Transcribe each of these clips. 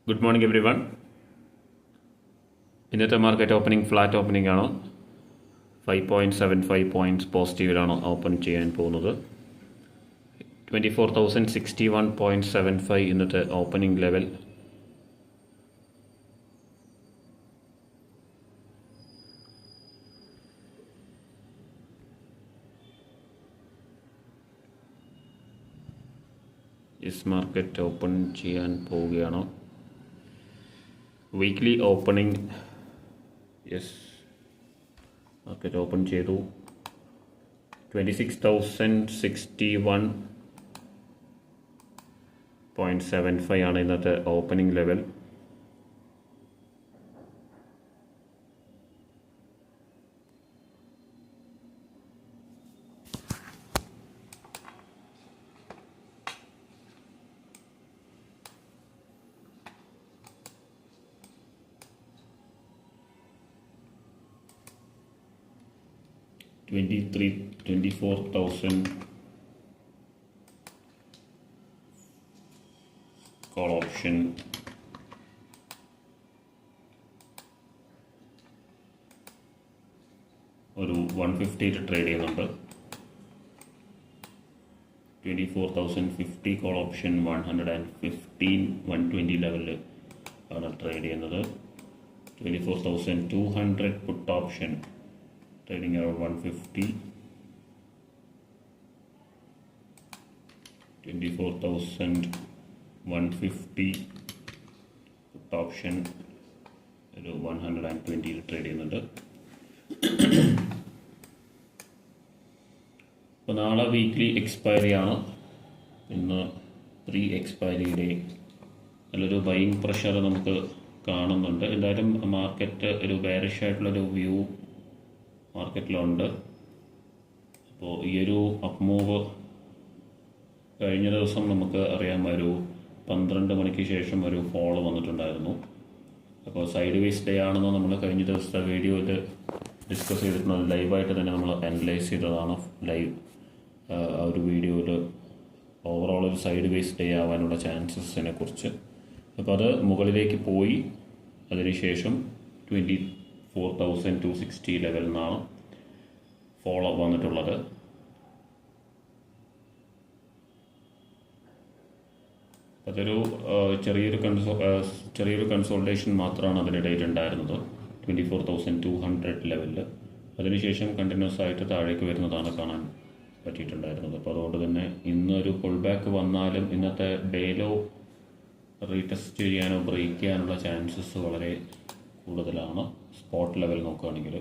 Good morning every one. ഇന്നത്തെ market opening flat opening ആണ്. 5.75 points പോസിറ്റീവിലാണ് open ചെയ്യാൻ പോകുന്നത്. 24,061.75 ഇന്നത്തെ ഓപ്പണിംഗ് ലെവൽ. മാർക്കറ്റ് ഓപ്പൺ ചെയ്യാൻ പോവുകയാണ്. വീക്ക്ലി ഓപ്പണിംഗ് മാർക്കറ്റ് ഓപ്പൺ ചെയ്തു. 26,061.75 ആണ് ഇന്നത്തെ ഓപ്പണിംഗ് ലെവൽ. $24,000 call option, ഒരു 150 ട്രേഡ് ചെയ്യുന്നുണ്ട്. 24,050 കോൾ ഓപ്ഷൻ 120 ലെവലിൽ ആണ് ട്രേഡ് ചെയ്യുന്നത്. 24,200 puttu option trading around 150. 24,150 put option ഒരു 120 ട്രേഡ് ചെയ്യുന്നുണ്ട്. അപ്പോൾ നാളെ വീക്ക്ലി എക്സ്പയറി ആണ്. ഇന്ന് പ്രീ എക്സ്പയറി ഡേ. നല്ലൊരു ബൈയിങ് പ്രഷർ നമുക്ക് കാണുന്നുണ്ട്. എന്തായാലും മാർക്കറ്റ് ഒരു ബെയറിഷ് ആയിട്ടുള്ളൊരു വ്യൂ മാർക്കറ്റിലുണ്ട്. അപ്പോൾ ഈ ഒരു അപ്പ് മൂവ് കഴിഞ്ഞ ദിവസം നമുക്ക് അറിയാം, ഒരു 12 മണിക്ക് ശേഷം ഒരു ഫോൾ വന്നിട്ടുണ്ടായിരുന്നു. അപ്പോൾ സൈഡ് വേസ് ഡേ ആണെന്ന് നമ്മൾ കഴിഞ്ഞ ദിവസത്തെ വീഡിയോയിൽ ഡിസ്കസ് ചെയ്തിട്ടുണ്ട്. ലൈവായിട്ട് തന്നെ നമ്മൾ അനലൈസ് ചെയ്തതാണ്. ആ ഒരു വീഡിയോയിൽ ഓവറോൾ ഒരു സൈഡ് വേസ് ഡേ ആവാനുള്ള ചാൻസസിനെ കുറിച്ച്. അപ്പോൾ അത് മുകളിലേക്ക് പോയി അതിനുശേഷം 24,260 ലെവലിൽ നിന്നാണ് ഫോളോ വന്നിട്ടുള്ളത്. അതൊരു ചെറിയൊരു കൺസോൾട്ടേഷൻ മാത്രമാണ് അതിനിടയിൽ ഉണ്ടായിരുന്നത് 24,200 ലെവലിൽ. അതിനുശേഷം കണ്ടിന്യൂസ് ആയിട്ട് താഴേക്ക് വരുന്നതാണ് കാണാൻ പറ്റിയിട്ടുണ്ടായിരുന്നത്. അപ്പോൾ അതുകൊണ്ട് തന്നെ ഇന്നൊരു പുൾ ബാക്ക് വന്നാലും ഇന്നത്തെ ഡേയിലോ റീടെസ്റ്റ് ചെയ്യാനോ ബ്രേക്ക് ചെയ്യാനുള്ള ചാൻസസ് വളരെ കൂടുതലാണ്. സ്പോട്ട് ലെവൽ നോക്കുകയാണെങ്കിൽ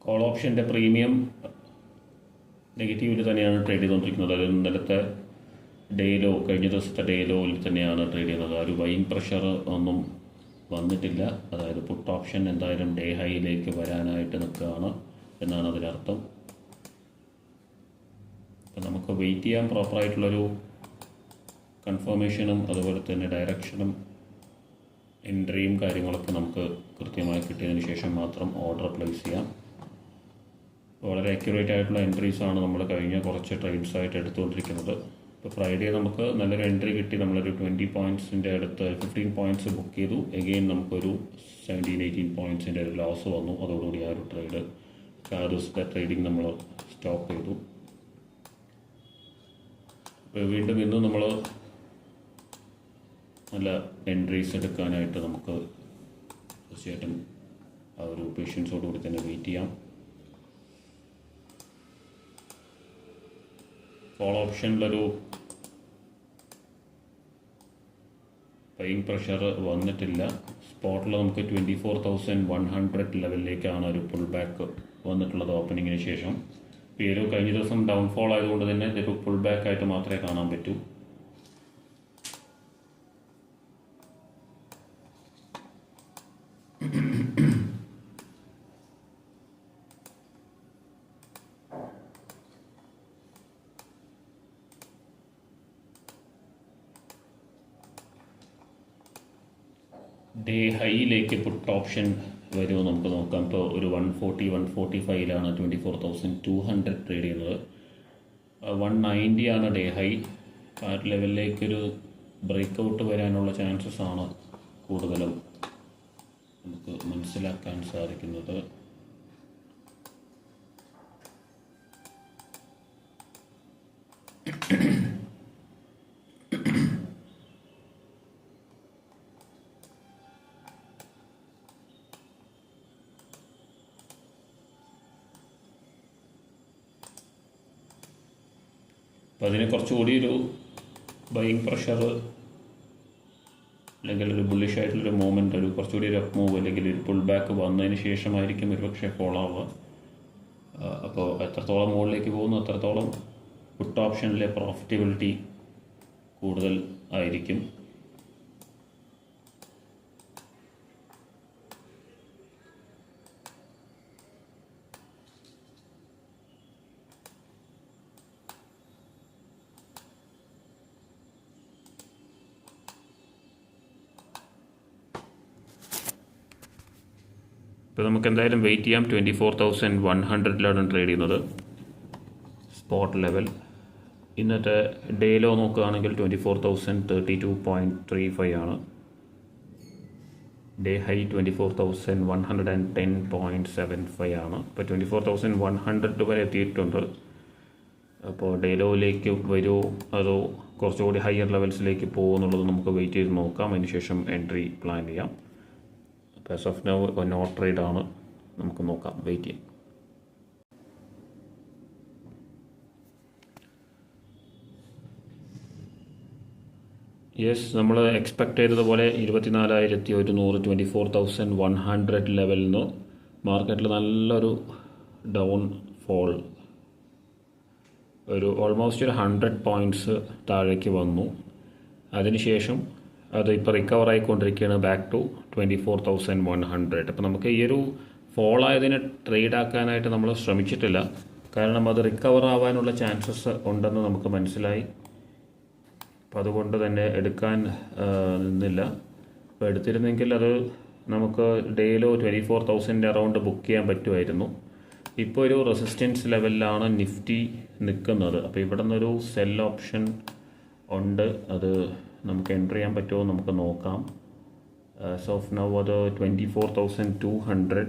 കോൾ ഓപ്ഷൻ്റെ പ്രീമിയം നെഗറ്റീവിൽ തന്നെയാണ് ട്രേഡ് ചെയ്തുകൊണ്ടിരിക്കുന്നത്. അത് ഇന്നലത്തെ ഡേയിലോ കഴിഞ്ഞ ദിവസത്തെ ഡേയിലോയിൽ തന്നെയാണ് ട്രേഡ് ചെയ്യുന്നത്. ഒരു ബൈയിങ് പ്രഷർ ഒന്നും വന്നിട്ടില്ല. അതായത് പുട്ട് ഓപ്ഷൻ എന്തായാലും ഡേ ഹൈയിലേക്ക് വരാനായിട്ട് നിൽക്കുകയാണ് എന്നാണ് അതിനർത്ഥം. അപ്പം നമുക്ക് വെയിറ്റ് ചെയ്യാൻ പ്രോപ്പറായിട്ടുള്ളൊരു കൺഫർമേഷനും അതുപോലെ തന്നെ ഡയറക്ഷനും എൻട്രിയും കാര്യങ്ങളൊക്കെ നമുക്ക് കൃത്യമായി കിട്ടിയതിന് ശേഷം മാത്രം ഓർഡർ പ്ലേസ് ചെയ്യാം. വളരെ അക്യുറേറ്റ് ആയിട്ടുള്ള എൻട്രീസാണ് നമ്മൾ കഴിഞ്ഞ കുറച്ച് ട്രേഡ്സായിട്ട് എടുത്തുകൊണ്ടിരിക്കുന്നത്. ഇപ്പോൾ ഫ്രൈഡേ നമുക്ക് നല്ലൊരു എൻട്രി കിട്ടി. നമ്മളൊരു 20 പോയിൻറ്റ്സിൻ്റെ അടുത്ത് 15 പോയിൻറ്റ്സ് ബുക്ക് ചെയ്തു. എഗെയിൻ നമുക്കൊരു 17-18 പോയിൻറ്റ്സിൻ്റെ ഒരു ലോസ് വന്നു. അതോടുകൂടി ആ ഒരു ട്രേഡ് ആ ദിവസത്തെ ട്രേഡിങ് നമ്മൾ സ്റ്റോപ്പ് ചെയ്തു. ഇപ്പോൾ വീണ്ടും ഇന്ന് നമ്മൾ നല്ല എൻട്രീസ് എടുക്കാനായിട്ട് നമുക്ക് തീർച്ചയായിട്ടും ആ ഒരു പേഷ്യൻസോടുകൂടി തന്നെ വെയിറ്റ് ചെയ്യാം. കോൾ ഓപ്ഷനിലൊരു ബൈയിങ് പ്രഷർ വന്നിട്ടില്ല. സ്പോട്ടിൽ നമുക്ക് 24,100 ലെവലിലേക്കാണ് ഒരു പുൾ ബാക്ക് വന്നിട്ടുള്ളത് ഓപ്പണിങ്ങിന് ശേഷം. ഈ ഒരു കഴിഞ്ഞ ദിവസം ഡൗൺഫോൾ ആയതുകൊണ്ട് തന്നെ ഇതൊരു പുൾ ബാക്ക് ആയിട്ട് മാത്രമേ കാണാൻ പറ്റൂ. ഡേ ഹൈയിലേക്ക് പുട്ട് ഓപ്ഷൻ വരുമോ നമുക്ക് നോക്കാം. ഇപ്പോൾ ഒരു 145 24,200 ട്രേഡ് ചെയ്യുന്നത്. 190 ആണ് ഡേ ഹൈ. ആ ലെവലിലേക്കൊരു ബ്രേക്ക് ഔട്ട് വരാനുള്ള ചാൻസസ് ആണ് കൂടുതലും നമുക്ക് മനസ്സിലാക്കാൻ സാധിക്കുന്നത്. അപ്പോൾ അതിന് കുറച്ചുകൂടി ഒരു ബൈയിങ് പ്രഷർ അല്ലെങ്കിൽ ഒരു ബുള്ളിഷ് ആയിട്ടുള്ളൊരു മൂവ്മെൻറ്റ്, ഒരു കുറച്ചുകൂടി ഒരു അപ്പ് മൂവ് അല്ലെങ്കിൽ ഒരു പുൾ ബാക്ക് വന്നതിന് ശേഷമായിരിക്കും ഒരു പക്ഷേ ഫോളോ ആവുക. അപ്പോൾ എത്രത്തോളം മുകളിലേക്ക് പോകുന്നു അത്രത്തോളം പുട്ട് ഓപ്ഷനിലെ പ്രോഫിറ്റബിലിറ്റി കൂടുതൽ ആയിരിക്കും. ഇപ്പോൾ നമുക്ക് എന്തായാലും വെയിറ്റ് ചെയ്യാം. 24,100 ട്രേഡ് ചെയ്യുന്നത് സ്പോട്ട് ലെവൽ. ഇന്നത്തെ ഡേയിലോ നോക്കുകയാണെങ്കിൽ 24,032.35 ആണ്. ഡേ ഹൈ 24,110.75 ആണ്. ഇപ്പോൾ 24,100 വരെ എത്തിയിട്ടുണ്ട്. അപ്പോൾ ഡേയിലോയിലേക്ക് വരുമോ അതോ കുറച്ചുകൂടി ഹയർ ലെവൽസിലേക്ക് പോകുമോ എന്നുള്ളത് നമുക്ക് വെയിറ്റ് ചെയ്ത് നോക്കാം. അതിനുശേഷം എൻട്രി പ്ലാൻ ചെയ്യാം. As of now no trade ആണ്. നമുക്ക് നോക്കാം, വെയിറ്റ് ചെയ്യാം. യെസ്, നമ്മൾ എക്സ്പെക്ട് ചെയ്തതുപോലെ 24,100 24,100 ലെവലിൽ നിന്ന് മാർക്കറ്റിൽ നല്ലൊരു ഡൗൺ ഫോൾ, ഒരു ഓൾമോസ്റ്റ് ഒരു 100 പോയിൻറ്റ്സ് താഴേക്ക് വന്നു. അതിനുശേഷം അത് ഇപ്പോൾ റിക്കവർ ആയിക്കൊണ്ടിരിക്കുകയാണ് ബാക്ക് ടു 24,100. അപ്പോൾ നമുക്ക് ഈ ഒരു ഫോൾ ആയതിനെ ട്രേഡ് ആക്കാനായിട്ട് നമ്മൾ ശ്രമിച്ചിട്ടില്ല. കാരണം അത് റിക്കവർ ആവാനുള്ള ചാൻസസ് ഉണ്ടെന്ന് നമുക്ക് മനസ്സിലായി. അപ്പോൾ അതുകൊണ്ട് തന്നെ എടുക്കാൻ നിന്നില്ല. അപ്പോൾ എടുത്തിരുന്നെങ്കിൽ അത് നമുക്ക് ഡേയിലോ 24,000 അറൗണ്ട് ബുക്ക് ചെയ്യാൻ പറ്റുമായിരുന്നു. ഇപ്പോൾ ഒരു റെസിസ്റ്റൻസ് ലെവലിലാണ് നിഫ്റ്റി നിൽക്കുന്നത്. അപ്പോൾ ഇവിടെ നിന്നൊരു സെൽ ഓപ്ഷൻ ഉണ്ട്. അത് നമുക്ക് എൻ്റർ ചെയ്യാൻ പറ്റുമോ നമുക്ക് നോക്കാം. ആസ് ഓഫ് നൗ അത് 24,200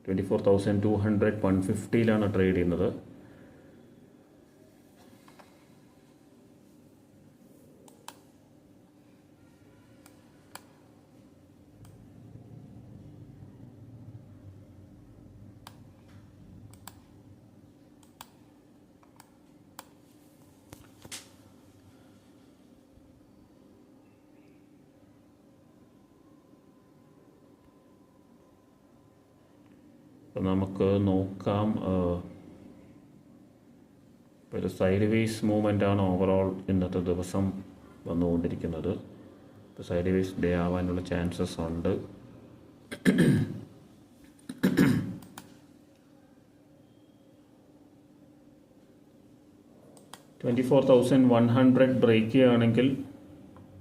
150 ട്രേഡ് ചെയ്യുന്നത്. അപ്പോൾ നമുക്ക് നോക്കാം. ഒരു സൈഡ് വേസ് മൂവ്മെൻ്റാണ് ഓവറോൾ ഇന്നത്തെ ദിവസം വന്നുകൊണ്ടിരിക്കുന്നത്. ഇപ്പോൾ സൈഡ് വേസ് ഡേ ആവാനുള്ള ചാൻസസ് ഉണ്ട്. 24,100 ബ്രേക്ക് ചെയ്യുകയാണെങ്കിൽ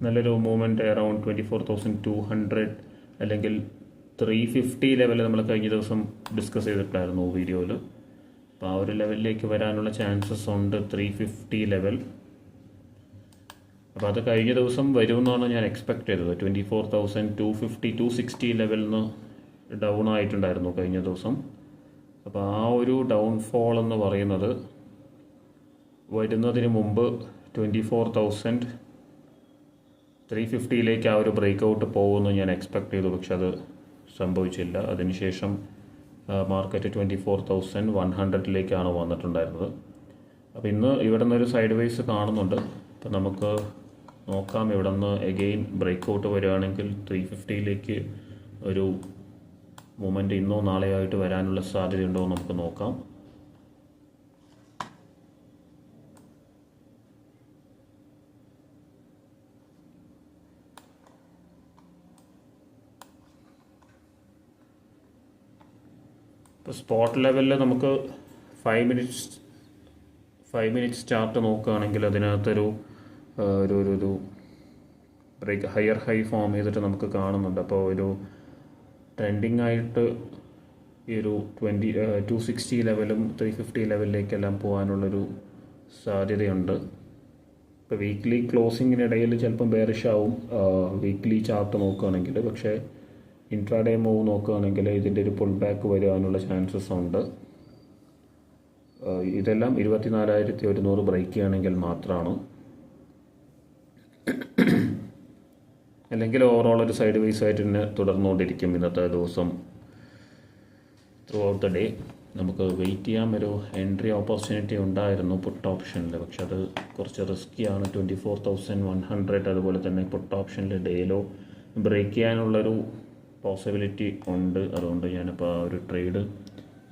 നല്ലൊരു മൂവ്മെൻറ്റ് അറൗണ്ട് 24,200 അല്ലെങ്കിൽ 350 ലെവൽ നമ്മൾ കഴിഞ്ഞ ദിവസം ഡിസ്കസ് ചെയ്തിട്ടായിരുന്നു വീഡിയോയിൽ. അപ്പോൾ ആ ഒരു ലെവലിലേക്ക് വരാനുള്ള ചാൻസസ് ഉണ്ട്, 350 ലെവൽ. അപ്പോൾ അത് കഴിഞ്ഞ ദിവസം വരുമെന്നാണ് ഞാൻ എക്സ്പെക്ട് ചെയ്തത്. 24,250 260 ലെവലിൽ നിന്ന് ഡൗൺ ആയിട്ടുണ്ടായിരുന്നു കഴിഞ്ഞ ദിവസം. അപ്പോൾ ആ ഒരു ഡൗൺഫോൾ എന്ന് പറയുന്നത് വരുന്നതിന് മുമ്പ് 24,350 ആ ഒരു ബ്രേക്ക് ഔട്ട് പോകുമെന്ന് ഞാൻ എക്സ്പെക്ട് ചെയ്തു. പക്ഷെ അത് സംഭവിച്ചില്ല. അതിനുശേഷം മാർക്കറ്റ് 24,100 വന്നിട്ടുണ്ടായിരുന്നത്. അപ്പോൾ ഇന്ന് ഇവിടെ നിന്നൊരു സൈഡ് വൈസ് കാണുന്നുണ്ട്. അപ്പോൾ നമുക്ക് നോക്കാം, ഇവിടെ നിന്ന് എഗെയിൻ ബ്രേക്ക് ഔട്ട് വരികയാണെങ്കിൽ 350 ഒരു മൂവ്മെൻറ്റ് ഇന്നോ നാളെയോ ആയിട്ട് വരാനുള്ള സാധ്യതയുണ്ടോ എന്ന് നമുക്ക് നോക്കാം. ഇപ്പോൾ സ്പോട്ട് ലെവലിൽ നമുക്ക് 5 മിനിറ്റ്സ് ചാർട്ട് നോക്കുകയാണെങ്കിൽ അതിനകത്തൊരു ഒരു ബ്രേക്ക് ഹൈ ഫോം ചെയ്തിട്ട് നമുക്ക് കാണുന്നുണ്ട്. അപ്പോൾ ഒരു ട്രെൻഡിങ് ആയിട്ട് ഈ ഒരു 260 ലെവലും 350 ലെവലിലേക്കെല്ലാം പോകാനുള്ളൊരു സാധ്യതയുണ്ട്. ഇപ്പോൾ വീക്ക്ലി ക്ലോസിങ്ങിനിടയിൽ ചിലപ്പം ബെയറിഷ് ആവും വീക്ക്ലി ചാർട്ട് നോക്കുകയാണെങ്കിൽ. പക്ഷേ ഇൻട്രാഡേ മൂവ് നോക്കുകയാണെങ്കിൽ ഇതിൻ്റെ ഒരു പുൾ ബാക്ക് വരാനുള്ള ചാൻസസ് ഉണ്ട്. ഇതെല്ലാം 24,100 ബ്രേക്ക് ചെയ്യുകയാണെങ്കിൽ മാത്രമാണ്. അല്ലെങ്കിൽ ഓവറോൾ ഒരു സൈഡ് വൈസ് ആയിട്ട് തന്നെ തുടർന്നുകൊണ്ടിരിക്കും ഇന്നത്തെ ദിവസം ത്രൂ ഔട്ട് ദ ഡേ. നമുക്ക് വെയിറ്റ് ചെയ്യാൻ ഒരു എൻട്രി ഓപ്പർച്യൂണിറ്റി ഉണ്ടായിരുന്നു പുട്ട് ഓപ്ഷനിൽ, പക്ഷെ അത് കുറച്ച് റിസ്ക്കിയാണ്. 24,100 അതുപോലെ തന്നെ പുട്ട് ഓപ്ഷനിൽ ഡേയിലോ ബ്രേക്ക് ചെയ്യാനുള്ളൊരു പോസിബിലിറ്റി ഉണ്ട്. അതുകൊണ്ട് ഞാനിപ്പോൾ ആ ഒരു ട്രേഡ്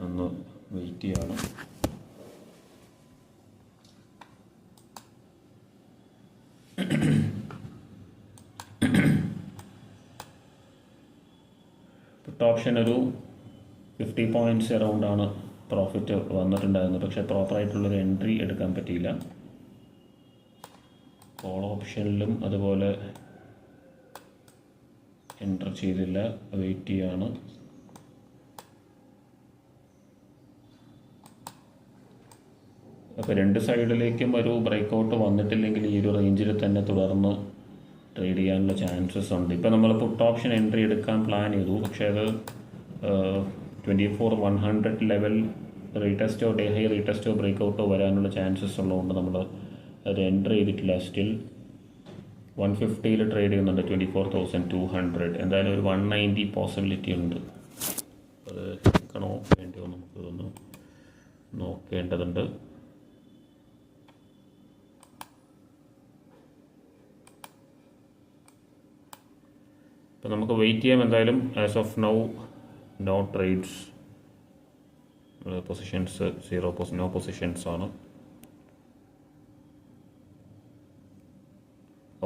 ഒന്ന് വെയിറ്റ് ചെയ്യാണ്. പുട്ട് ഓപ്ഷൻ ഒരു 50 പോയിൻറ്റ്സ് അറൗണ്ടാണ് പ്രോഫിറ്റ് വന്നിട്ടുണ്ടായിരുന്നത്. പക്ഷേ പ്രോപ്പറായിട്ടുള്ളൊരു എൻട്രി എടുക്കാൻ പറ്റിയില്ല. കോൾ ഓപ്ഷനിലും അതുപോലെ എൻ്റർ ചെയ്തില്ല, വെയിറ്റ് ചെയ്യാണ്. അപ്പോൾ രണ്ട് സൈഡിലേക്കും ഒരു ബ്രേക്കൗട്ട് വന്നിട്ടില്ലെങ്കിൽ ഈ ഒരു റേഞ്ചിൽ തന്നെ തുടർന്ന് ട്രേഡ് ചെയ്യാനുള്ള ചാൻസസ് ഉണ്ട്. ഇപ്പോൾ നമ്മൾ പുട്ട് ഓപ്ഷൻ എൻട്രി എടുക്കാൻ പ്ലാൻ ചെയ്തു, പക്ഷേ അത് 24,100 ലെവൽ റീടെസ്റ്റോ ഡേ ഹൈ റീടെസ്റ്റോ ബ്രേക്കൗട്ടോ വരാനുള്ള ചാൻസസ് ഉള്ളതുകൊണ്ട് നമ്മൾ അത് എൻട്രി ചെയ്തിട്ടില്ല. സ്റ്റിൽ 150 ട്രേഡ് ചെയ്യുന്നുണ്ട് 24,200. എന്തായാലും ഒരു 190 പോസിബിലിറ്റി ഉണ്ട്. അത് എടുക്കണോ വേണ്ടിയോ നമുക്ക് ഒന്ന് നോക്കേണ്ടതുണ്ട്. അപ്പോൾ നമുക്ക് വെയിറ്റ് ചെയ്യാം. എന്തായാലും as of now no trades, positions no positions ആണ്.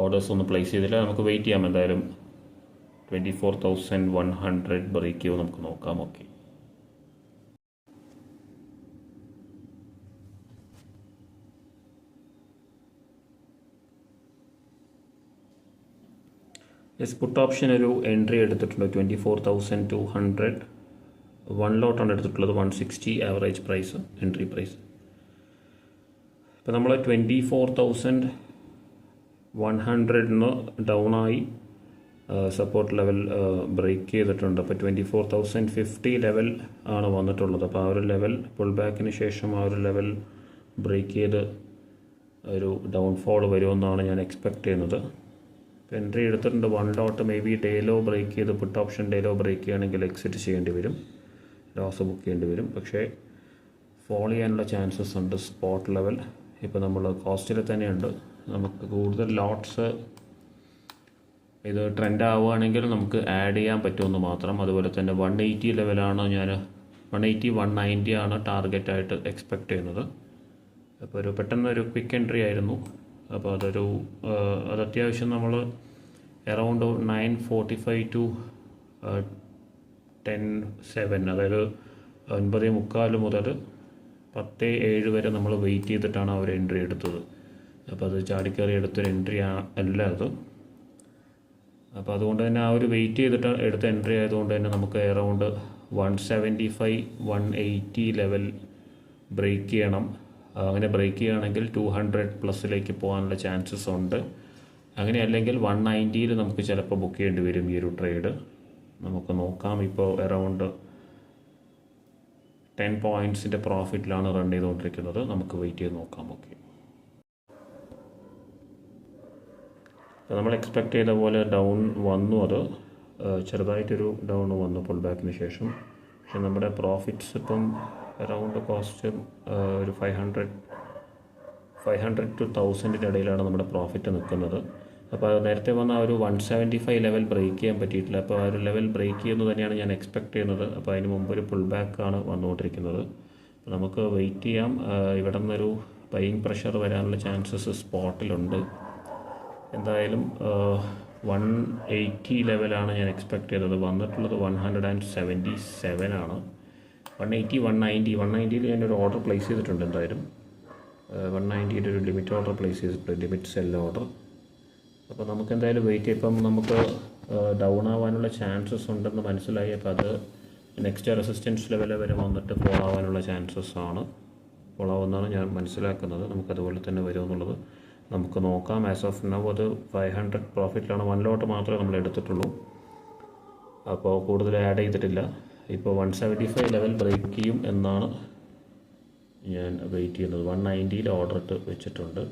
ഓർഡേഴ്സ് ഒന്നും പ്ലേസ് ചെയ്തില്ല. നമുക്ക് വെയിറ്റ് ചെയ്യാം. എന്തായാലും 24,100 ബ്രേക്ക് ചെയ്യുമോ നമുക്ക് നോക്കാം. ഓക്കെ, യെസ്, പുട്ട് ഓപ്ഷൻ ഒരു എൻട്രി എടുത്തിട്ടുണ്ട് 24,200. 1 ലോട്ടാണ് എടുത്തിട്ടുള്ളത്. 160 ആവറേജ് പ്രൈസ്, എൻട്രി പ്രൈസ്. ഇപ്പോൾ നമ്മൾ 24,100 ഡൗണായി സപ്പോർട്ട് ലെവൽ ബ്രേക്ക് ചെയ്തിട്ടുണ്ട്. അപ്പോൾ 24,050 ലെവൽ ആണ് വന്നിട്ടുള്ളത്. അപ്പോൾ ആ ഒരു ലെവൽ പുൾ ബാക്കിന് ശേഷം ആ ഒരു ലെവൽ ബ്രേക്ക് ചെയ്ത് ഒരു ഡൗൺഫോൾ വരുമെന്നാണ് ഞാൻ എക്സ്പെക്റ്റ് ചെയ്യുന്നത്. ഇപ്പോൾ എൻട്രി എടുത്തിട്ടുണ്ട് 1 ലോട്ട്. മേ ബി ഡേലോ ബ്രേക്ക് ചെയ്ത് പുട്ട് ഓപ്ഷൻ ഡേലോ ബ്രേക്ക് ചെയ്യുകയാണെങ്കിൽ എക്സിറ്റ് ചെയ്യേണ്ടി വരും, ലോസ് ബുക്ക് ചെയ്യേണ്ടി വരും. പക്ഷേ ഫോൾ ചെയ്യാനുള്ള ചാൻസസ് ഉണ്ട് സ്പോട്ട് ലെവൽ. ഇപ്പോൾ നമ്മൾ കോസ്റ്റിൽ തന്നെയുണ്ട്. നമുക്ക് കൂടുതൽ ലോട്ട്സ് ഇത് ട്രെൻഡ് ആവുകയാണെങ്കിൽ നമുക്ക് ആഡ് ചെയ്യാൻ പറ്റുമെന്ന് മാത്രം. അതുപോലെ തന്നെ 180 ലെവലാണ് ഞാൻ 180, 190 ആണ് ടാർഗറ്റായിട്ട് എക്സ്പെക്റ്റ് ചെയ്യുന്നത്. അപ്പോൾ ഒരു പെട്ടെന്നൊരു ക്വിക്ക് എൻട്രി ആയിരുന്നു. അപ്പോൾ അത് അത്യാവശ്യം നമ്മൾ അറൗണ്ട് 9:45 to 10:07, അതായത് 9:45 മുതൽ 10:07 വരെ നമ്മൾ വെയിറ്റ് ചെയ്തിട്ടാണ് അവർ എൻട്രി എടുത്തത്. അപ്പോൾ അത് ചാടിക്കയറി എടുത്തൊരു എൻട്രി അല്ല അത്. അപ്പോൾ അതുകൊണ്ട് തന്നെ ആ ഒരു വെയിറ്റ് ചെയ്തിട്ട് എടുത്ത എൻട്രി ആയതുകൊണ്ട് തന്നെ നമുക്ക് അറൗണ്ട് 175, 180 ലെവൽ ബ്രേക്ക് ചെയ്യണം. അങ്ങനെ ബ്രേക്ക് ചെയ്യുകയാണെങ്കിൽ 200+ പോകാനുള്ള ചാൻസസ് ഉണ്ട്. അങ്ങനെ അല്ലെങ്കിൽ 190 നമുക്ക് ചിലപ്പോൾ ബുക്ക് ചെയ്യേണ്ടി വരും ഈ ഒരു ട്രേഡ്. നമുക്ക് നോക്കാം. ഇപ്പോൾ അറൗണ്ട് 10 പോയിൻറ്റ്സിൻ്റെ പ്രോഫിറ്റിലാണ് റൺ ചെയ്തുകൊണ്ടിരിക്കുന്നത്. നമുക്ക് വെയിറ്റ് ചെയ്ത് നോക്കാം. ഓക്കെ, അപ്പോൾ നമ്മൾ എക്സ്പെക്റ്റ് ചെയ്ത പോലെ ഡൗൺ വന്നു. അത് ചെറുതായിട്ടൊരു ഡൗൺ വന്നു പുൾ ബാക്കിന് ശേഷം. പക്ഷെ നമ്മുടെ പ്രോഫിറ്റ്സ് ഇപ്പം അറൗണ്ട് കോസ്റ്റ് ഒരു 500 to 1000 ഇടയിലാണ് നമ്മുടെ പ്രോഫിറ്റ് നിൽക്കുന്നത്. അപ്പോൾ നേരത്തെ വന്ന ആ ഒരു 175 ലെവൽ ബ്രേക്ക് ചെയ്യാൻ പറ്റിയിട്ടില്ല. അപ്പോൾ ആ ഒരു ലെവൽ ബ്രേക്ക് ചെയ്യുന്നത് തന്നെയാണ് ഞാൻ എക്സ്പെക്റ്റ് ചെയ്യുന്നത്. അപ്പോൾ അതിന് മുമ്പ് ഒരു പുൾ ബാക്കാണ് വന്നുകൊണ്ടിരിക്കുന്നത്. അപ്പോൾ നമുക്ക് വെയിറ്റ് ചെയ്യാം. ഇവിടെ നിന്നൊരു ബൈയിങ് പ്രഷർ വരാനുള്ള ചാൻസസ് സ്പോട്ടിലുണ്ട്. എന്തായാലും 180 ലെവലാണ് ഞാൻ എക്സ്പെക്റ്റ് ചെയ്തത്. വന്നിട്ടുള്ളത് 177 ആണ്. 180, 190 ഞാനൊരു ഓർഡർ പ്ലേസ് ചെയ്തിട്ടുണ്ട്. എന്തായാലും 190 ഒരു ലിമിറ്റ് ഓർഡർ പ്ലേസ് ചെയ്തിട്ടുണ്ട്, ലിമിറ്റ് സെൽ ഓർഡർ. അപ്പോൾ നമുക്ക് എന്തായാലും വെയിറ്റ് ചെയ്യും. ഇപ്പം നമുക്ക് ഡൗൺ ആവാനുള്ള ചാൻസസ് ഉണ്ടെന്ന് മനസ്സിലായി. അപ്പോൾ അത് നെക്സ്റ്റ് റെസിസ്റ്റൻസ് ലെവൽ വരെ വന്നിട്ട് ഫോളോ ആവാനുള്ള ചാൻസസ് ആണ്, ഫോളോ ആവുമെന്നാണ് ഞാൻ മനസ്സിലാക്കുന്നത്. നമുക്കതുപോലെ തന്നെ വരുമെന്നുള്ളത് നമുക്ക് നോക്കാം. ആസ് ഓഫ് നൗ അത് 500 പ്രോഫിറ്റിലാണ്. 1 ലോട്ട് മാത്രമേ നമ്മൾ എടുത്തിട്ടുള്ളൂ, അപ്പോൾ കൂടുതൽ ആഡ് ചെയ്തിട്ടില്ല. ഇപ്പോൾ 175 ലെവൽ ബ്രേക്ക് ചെയ്യും എന്നാണ് ഞാൻ വെയിറ്റ് ചെയ്യുന്നത്. 190 ഓർഡർ ഇട്ട് വെച്ചിട്ടുണ്ട്.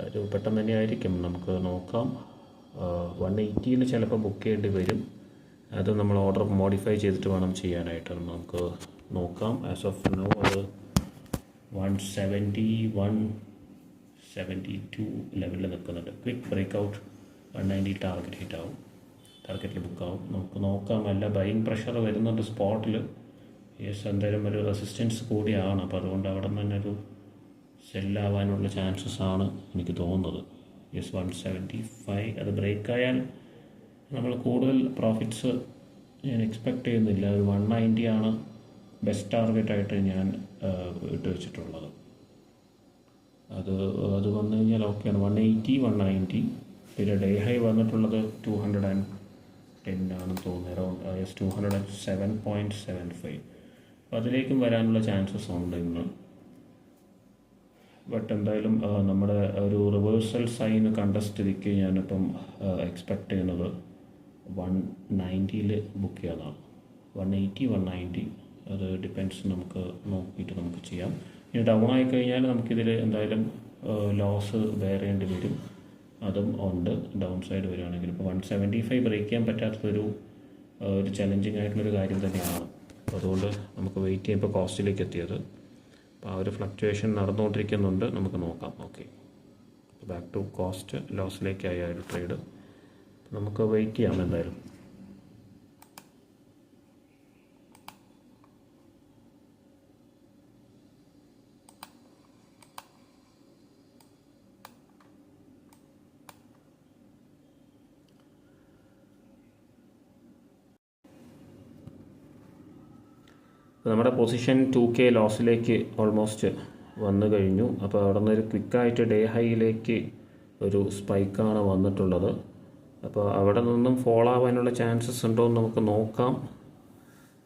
ഒരു പെട്ടെന്ന് തന്നെ ആയിരിക്കും, നമുക്ക് നോക്കാം. 180 ചിലപ്പോൾ ബുക്ക് ചെയ്യേണ്ടി വരും. അത് നമ്മൾ ഓർഡർ മോഡിഫൈ ചെയ്തിട്ട് വേണം ചെയ്യാനായിട്ട്. നമുക്ക് നോക്കാം. ആസ് ഓഫ് നോ അത് 172 ലെവലിൽ നിൽക്കുന്നുണ്ട്. Quick breakout 190 target hit ആവും, ടാർഗറ്റിൽ ബുക്കാവും. നമുക്ക് നോക്കാം. അല്ല ബൈയിങ് പ്രഷർ വരുന്നുണ്ട് സ്പോട്ടിൽ. യെസ്, എന്തായാലും ഒരു റെസിസ്റ്റൻസ് കൂടിയാണ്. അപ്പോൾ അതുകൊണ്ട് അവിടെ നിന്ന് തന്നെ ഒരു സെല്ലാവാനുള്ള ചാൻസസ് ആണ് എനിക്ക് തോന്നുന്നത്. യെസ്, 175 അത് ബ്രേക്കായാൽ നമ്മൾ കൂടുതൽ പ്രോഫിറ്റ്സ് ഞാൻ എക്സ്പെക്റ്റ് ചെയ്യുന്നില്ല. ഒരു 190 ആണ് ബെസ്റ്റ് ടാർഗറ്റായിട്ട് ഞാൻ ഇട്ട് വെച്ചിട്ടുള്ളത്. അത് വന്നു കഴിഞ്ഞാൽ ഓക്കെയാണ്. 180 190. പിന്നെ ഡേ ഹൈ വന്നിട്ടുള്ളത് 210 ആണെന്ന് തോന്നുന്നു, അറൗണ്ട് 207.75. അപ്പോൾ അതിലേക്കും വരാനുള്ള ചാൻസസ് ഉണ്ട് ഇന്ന്. ബട്ട് എന്തായാലും നമ്മുടെ ഒരു റിവേഴ്സൽ സൈൻ കണ്ട സ്ഥിതിക്ക് ഞാനിപ്പം എക്സ്പെക്റ്റ് ചെയ്യുന്നത് 190 ബുക്ക് ചെയ്യാനാണ്. 180 190 അത് ഡിപ്പെൻഡ്സ്, നമുക്ക് നോക്കിയിട്ട് നമുക്ക് ചെയ്യാം. ഇനി ഡൗൺ ആയിക്കഴിഞ്ഞാൽ നമുക്കിതിൽ എന്തായാലും ലോസ് ബെയർ ചെയ്യേണ്ടി വരും, അതും ഉണ്ട്. ഡൗൺ സൈഡ് വരികയാണെങ്കിൽ ഇപ്പോൾ 175 ബ്രേക്ക് ചെയ്യാൻ പറ്റാത്തൊരു ചലഞ്ചിങ് ആയിട്ടുള്ളൊരു കാര്യം തന്നെയാണ്. അപ്പോൾ അതുകൊണ്ട് നമുക്ക് വെയിറ്റ് ചെയ്യുമ്പോൾ കോസ്റ്റിലേക്ക് എത്തിയത്. അപ്പോൾ ആ ഒരു ഫ്ലക്ച്വേഷൻ നടന്നുകൊണ്ടിരിക്കുന്നുണ്ട്, നമുക്ക് നോക്കാം. ഓക്കെ, ബാക്ക് ടു കോസ്റ്റ്, ലോസിലേക്കായ ഒരു ട്രേഡ് നമുക്ക് വെയിറ്റ് ചെയ്യാം എന്തായാലും. നമ്മുടെ പൊസിഷൻ 2K ലോസിലേക്ക് ഓൾമോസ്റ്റ് വന്നു കഴിഞ്ഞു. അപ്പോൾ അവിടെ നിന്നൊരു ക്വിക്കായിട്ട് ഡേ ഹൈയിലേക്ക് ഒരു സ്പൈക്കാണ് വന്നിട്ടുള്ളത്. അപ്പോൾ അവിടെ നിന്നും ഫോളോ ആവാനുള്ള ചാൻസസ് ഉണ്ടോ എന്ന് നമുക്ക് നോക്കാം.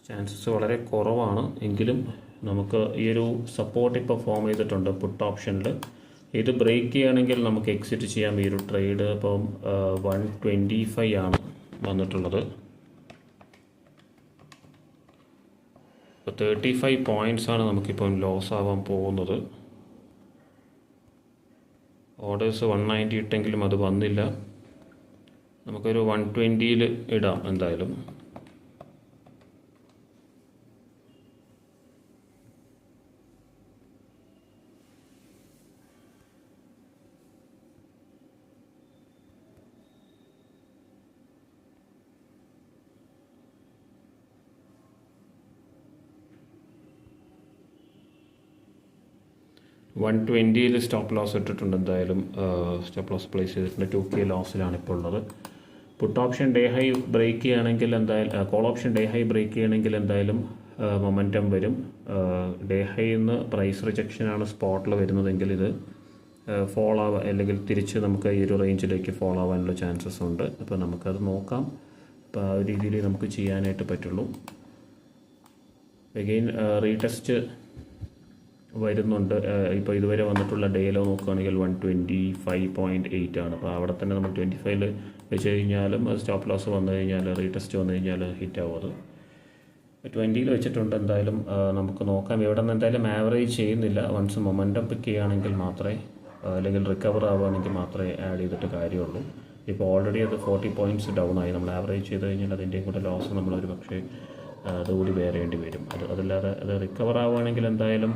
ചാൻസസ് വളരെ കുറവാണ്, എങ്കിലും നമുക്ക് ഈ ഒരു സപ്പോർട്ട് ഇപ്പോൾ ഫോം ചെയ്തിട്ടുണ്ട് പുട്ട് ഓപ്ഷനിൽ. ഇത് ബ്രേക്ക് ചെയ്യുകയാണെങ്കിൽ നമുക്ക് എക്സിറ്റ് ചെയ്യാം ഈ ഒരു ട്രേഡ്. അപ്പം 125 ആണ് വന്നിട്ടുള്ളത്. ഇപ്പോൾ 35 പോയിൻറ്റ്സാണ് നമുക്കിപ്പം ലോസ് ആവാൻ പോകുന്നത്. ഓർഡേഴ്സ് 190 ഇട്ടെങ്കിലും അത് വന്നില്ല. നമുക്കൊരു 120 ഇടാം എന്തായാലും. സ്റ്റോപ്പ് ലോസ് ഇട്ടിട്ടുണ്ട് എന്തായാലും. സ്റ്റോപ്പ് ലോസ് പ്ലേസ് ചെയ്തിട്ടുണ്ട്. 2K ലോസിലാണ് ഇപ്പോൾ ഉള്ളത്. Put option day high break ചെയ്യുകയാണെങ്കിൽ എന്തായാലും, call option day high break ചെയ്യണമെങ്കിൽ എന്തായാലും മൊമെൻറ്റം വരും. ഡേ ഹൈ നിന്ന് പ്രൈസ് റിജക്ഷനാണ് സ്പോട്ടിൽ വരുന്നതെങ്കിൽ ഇത് ഫോളോ ആവാൻ, അല്ലെങ്കിൽ തിരിച്ച് നമുക്ക് ഈ ഒരു റേഞ്ചിലേക്ക് ഫോളോ ആവാനുള്ള ചാൻസസ് ഉണ്ട്. അപ്പോൾ നമുക്കത് നോക്കാം. അപ്പോൾ ആ ഒരു രീതിയിൽ നമുക്ക് ചെയ്യാനായിട്ട് പറ്റുള്ളൂ. അഗെയിൻ റീടെസ്റ്റ് വരുന്നുണ്ട്. ഇപ്പോൾ ഇതുവരെ വന്നിട്ടുള്ള ഡേയിലോ നോക്കുകയാണെങ്കിൽ 125.8 ആണ്. അപ്പോൾ അവിടെ തന്നെ നമ്മൾ 25 വെച്ച് കഴിഞ്ഞാലും അത് സ്റ്റോപ്പ് ലോസ് വന്നു കഴിഞ്ഞാൽ, റീടെസ്റ്റ് വന്നു കഴിഞ്ഞാൽ ഹിറ്റ് ആവും. അത് 20 വെച്ചിട്ടുണ്ട്. എന്തായാലും നമുക്ക് നോക്കാം. ഇവിടെ നിന്ന് എന്തായാലും ആവറേജ് ചെയ്യുന്നില്ല. വൺസ് മൊമെൻറ്റം പിക്ക് ചെയ്യുകയാണെങ്കിൽ മാത്രമേ, അല്ലെങ്കിൽ റിക്കവർ ആവുകയാണെങ്കിൽ മാത്രമേ ആഡ് ചെയ്തിട്ട് കാര്യമുള്ളൂ. ഇപ്പോൾ ഓൾറെഡി അത് 40 പോയിൻറ്റ്സ് ഡൗൺ ആയി. നമ്മൾ ആവറേജ് ചെയ്ത് കഴിഞ്ഞാൽ അതിൻ്റെയും കൂടെ ലോസ് നമ്മളൊരു പക്ഷേ അതുകൂടി ബെയർ ചെയ്യേണ്ടി വരും. അതല്ലാതെ അത് റിക്കവർ ആവുകയാണെങ്കിൽ എന്തായാലും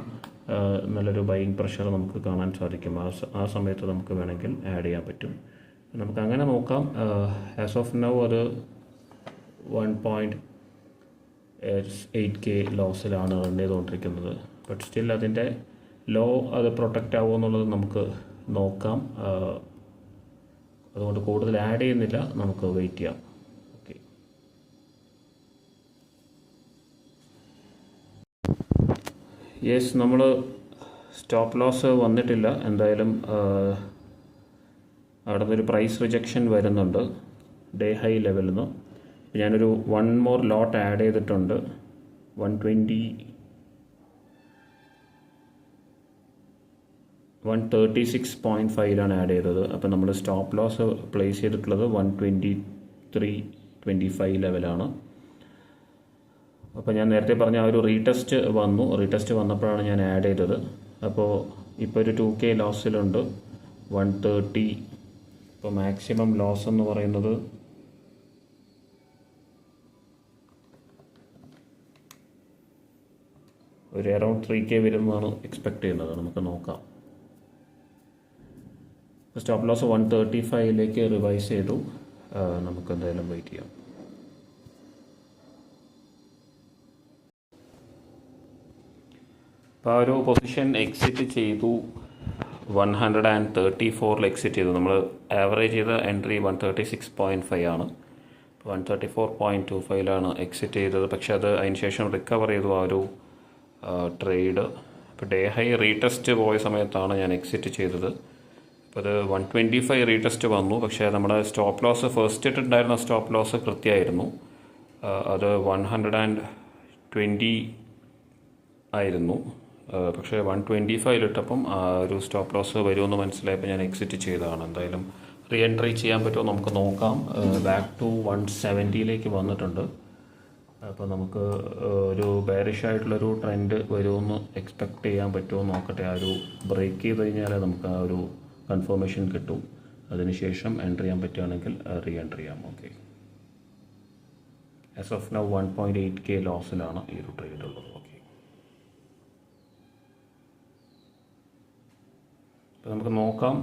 നല്ലൊരു ബൈയിങ് പ്രഷർ നമുക്ക് കാണാൻ സാധിക്കും. ആ സമയത്ത് നമുക്ക് വേണമെങ്കിൽ ആഡ് ചെയ്യാൻ പറ്റും. നമുക്ക് അങ്ങനെ നോക്കാം. ആസ് ഓഫ് നൗ അത് 1.8K ലോസിലാണ് റൺ ചെയ്തുകൊണ്ടിരിക്കുന്നത്. ബട്ട് സ്റ്റിൽ അതിൻ്റെ ലോ അത് പ്രൊട്ടക്റ്റ് ആവുമോ എന്നുള്ളത് നമുക്ക് നോക്കാം. അതുകൊണ്ട് കൂടുതൽ ആഡ് ചെയ്യുന്നില്ല, നമുക്ക് വെയിറ്റ് ചെയ്യാം. ഓക്കെ, യെസ്, നമ്മൾ സ്റ്റോപ്പ് ലോസ് വന്നിട്ടില്ല. എന്തായാലും അവിടെ നിന്നൊരു പ്രൈസ് റിജക്ഷൻ വരുന്നുണ്ട് ഡേ ഹൈ ലെവലിൽ നിന്ന്. ഞാനൊരു 1 more ലോട്ട് ആഡ് ചെയ്തിട്ടുണ്ട്. 136.5 ആഡ് ചെയ്തത്. അപ്പോൾ നമ്മൾ സ്റ്റോപ്പ് ലോസ് പ്ലേസ് ചെയ്തിട്ടുള്ളത് 123.25 ലെവലാണ്. അപ്പോൾ ഞാൻ നേരത്തെ പറഞ്ഞ ആ ഒരു റീടെസ്റ്റ് വന്നപ്പോഴാണ് ഞാൻ ആഡ് ചെയ്തത്. അപ്പോൾ ഇപ്പോൾ ഒരു 2K ലോസിലുണ്ട് 130. ഇപ്പോൾ മാക്സിമം ലോസ് എന്ന് പറയുന്നത് ഒരു അറൗണ്ട് 3K വരുമെന്നാണ് എക്സ്പെക്ട് ചെയ്യുന്നത്. നമുക്ക് നോക്കാം. സ്റ്റോപ്പ് ലോസ് 135 റിവൈസ് ചെയ്തു. നമുക്ക് എന്തായാലും വെയിറ്റ് ചെയ്യാം. അപ്പോൾ ആ ഒരു പൊസിഷൻ എക്സിറ്റ് ചെയ്തു. 134 എക്സിറ്റ് ചെയ്തു. നമ്മൾ ആവറേജ് ചെയ്ത എൻട്രി 136.5 ആണ്. 134.25 എക്സിറ്റ് ചെയ്തത്. പക്ഷെ അത് അതിന് ശേഷം റിക്കവർ ചെയ്തു ആ ഒരു ട്രേഡ്. ഇപ്പോൾ ഡേ ഹൈ റീടെസ്റ്റ് പോയ സമയത്താണ് ഞാൻ എക്സിറ്റ് ചെയ്തത്. അപ്പോൾ അത് 125 റീടെസ്റ്റ് വന്നു. പക്ഷേ നമ്മുടെ സ്റ്റോപ്പ് ലോസ് ഫസ്റ്റ് ഇട്ടുണ്ടായിരുന്ന സ്റ്റോപ്പ് ലോസ് കൃത്യമായിരുന്നു. അത് 120 ആയിരുന്നു. പക്ഷേ 125 ഇട്ടപ്പം ആ ഒരു സ്റ്റോപ്പ് ലോസ് വരുമെന്ന് മനസ്സിലായപ്പോൾ ഞാൻ എക്സിറ്റ് ചെയ്തതാണ്. എന്തായാലും റീ എൻട്രി ചെയ്യാൻ പറ്റുമോ നമുക്ക് നോക്കാം. ബാക്ക് ടു 170 വന്നിട്ടുണ്ട്. അപ്പോൾ നമുക്ക് ഒരു ബെയറിഷ് ആയിട്ടുള്ളൊരു ട്രെൻഡ് വരുമെന്ന് എക്സ്പെക്റ്റ് ചെയ്യാൻ പറ്റുമോ നോക്കട്ടെ. ആ ഒരു ബ്രേക്ക് ചെയ്ത് കഴിഞ്ഞാൽ നമുക്ക് ആ ഒരു കൺഫർമേഷൻ കിട്ടും. അതിനുശേഷം എൻട്രി ചെയ്യാൻ പറ്റുകയാണെങ്കിൽ റീ എൻട്രി ചെയ്യാം. Okay, as of now 1.8K ലോസിലാണ് ഈ ഒരു ട്രേഡ് ഉള്ളത്. ഓക്കെ, അപ്പോൾ നമുക്ക് നോക്കാം.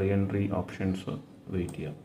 റീ എൻട്രി ഓപ്ഷൻസ് വെയിറ്റ് ചെയ്യാം.